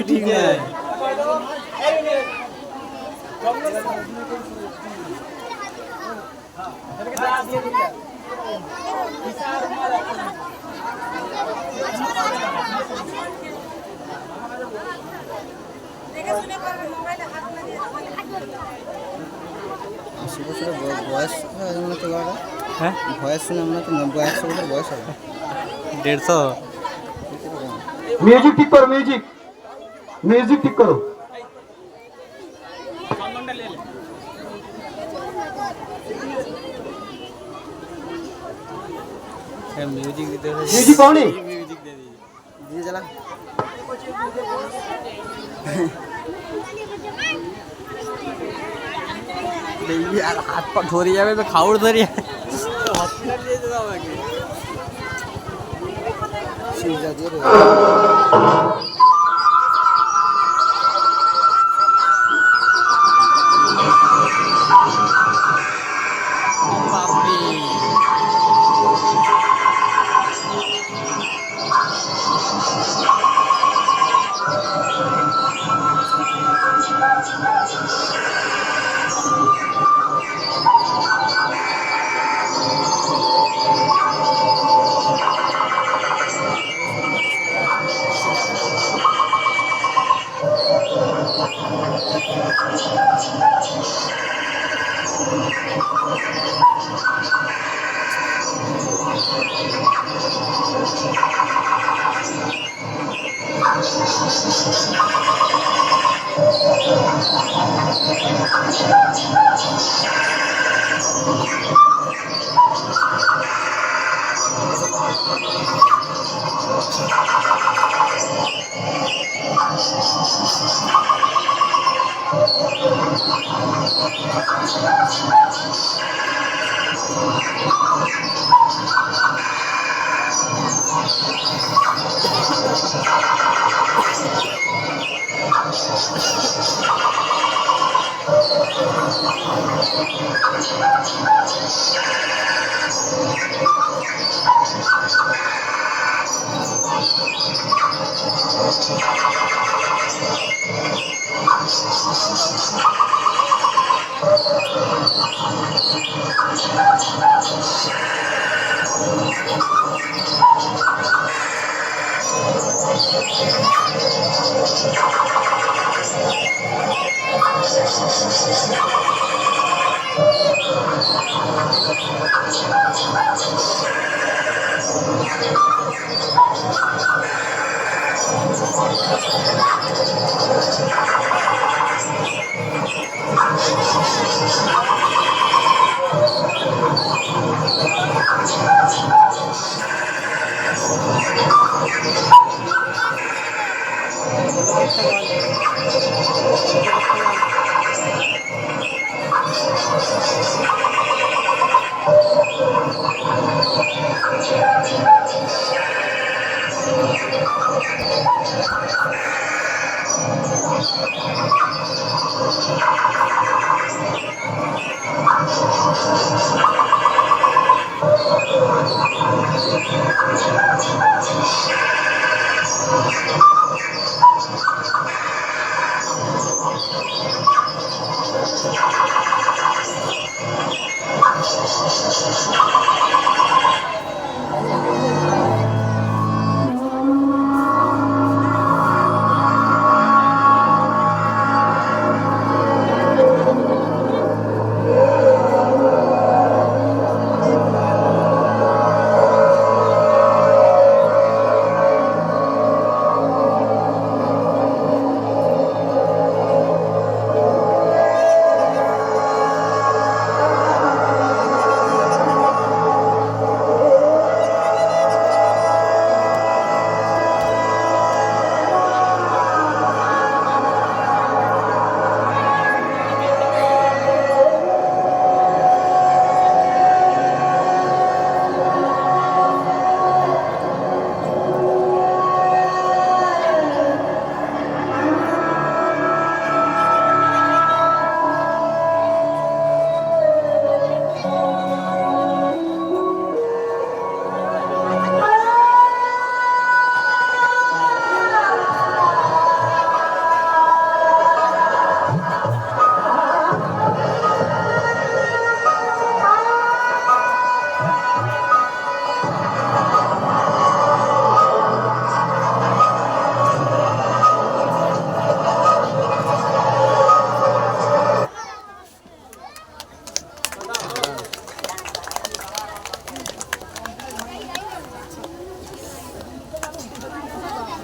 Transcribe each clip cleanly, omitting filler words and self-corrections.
ঠিক নাই। বয়স হ্যাঁ বয়স শুনে মনে হচ্ছে 90-100 বছর বয়স হবে। 150। মিউজিক ঠিক করো, মিউজিক মিউজিক ঠিক করো। মিউজিক দিতে মিউজিক পাওনি? মিউজিক দিয়ে জ্বালা আর হাত পা ধরে যাবে তো, খাউড় ধরে যাবে। হসপিটাল নিয়ে যেতে হবে নাকি? সিজা দিয়ে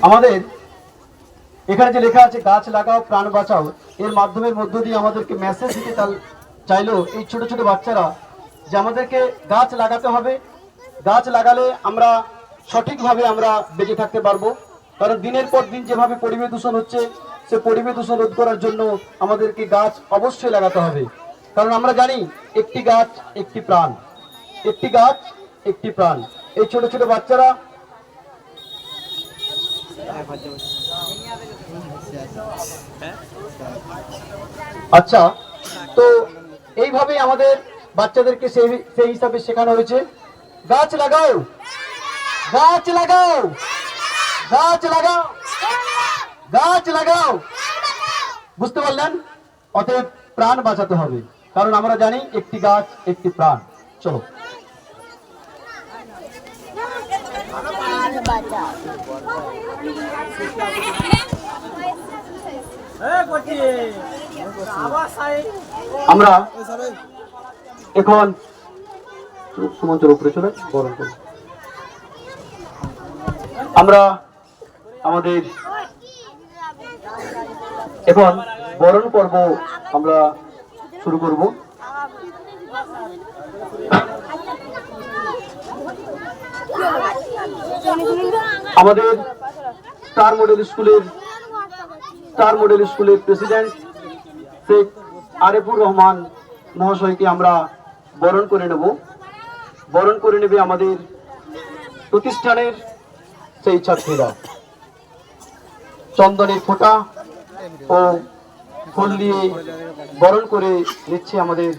আমাদের এখানে যে লেখা আছে গাছ লাগাও প্রাণ বাঁচাও, এর মাধ্যমের মধ্য দিয়ে আমাদেরকে মেসেজ দিতে চাইলো এই ছোট ছোট বাচ্চারা যে আমাদেরকে গাছ লাগাতে হবে। গাছ লাগালে আমরা সঠিকভাবে আমরা বেঁচে থাকতে পারবো। কারণ দিনের পর দিন যেভাবে পরিবেশ দূষণ হচ্ছে, সে পরিবেশ দূষণ রোধ করার জন্য আমাদেরকে গাছ অবশ্যই লাগাতে হবে। কারণ আমরা জানি একটি গাছ একটি প্রাণ, একটি গাছ একটি প্রাণ। এই ছোট ছোট বাচ্চারা আচ্ছা, তো এইভাবে আমাদের বাচ্চাদেরকে সেই হিসাবে শেখানো হয়েছে, গাছ লাগাও, গাছ লাগাও, গাছ লাগাও, গাছ লাগাও। বুঝতে পারলেন? অতএব প্রাণ বাঁচাতে হবে, কারণ আমরা জানি একটি গাছ একটি প্রাণ। চলো আমরা এখন সুমঞ্চের উপরে চলে বরণ করি। আমরা আমাদের এখন বরণ পর্ব আমরা শুরু করব। আমাদের স্টার মডেল স্কুলের প্রেসিডেন্ট শেখ আরেফুর রহমান মহাশয়কে আমরা বরণ করে নেব। বরণ করে নেবে আমাদের প্রতিষ্ঠানের সেই ছাত্রীরা। চন্দনের ফোঁটা ও ফুল দিয়ে বরণ করে নিচ্ছে আমাদের।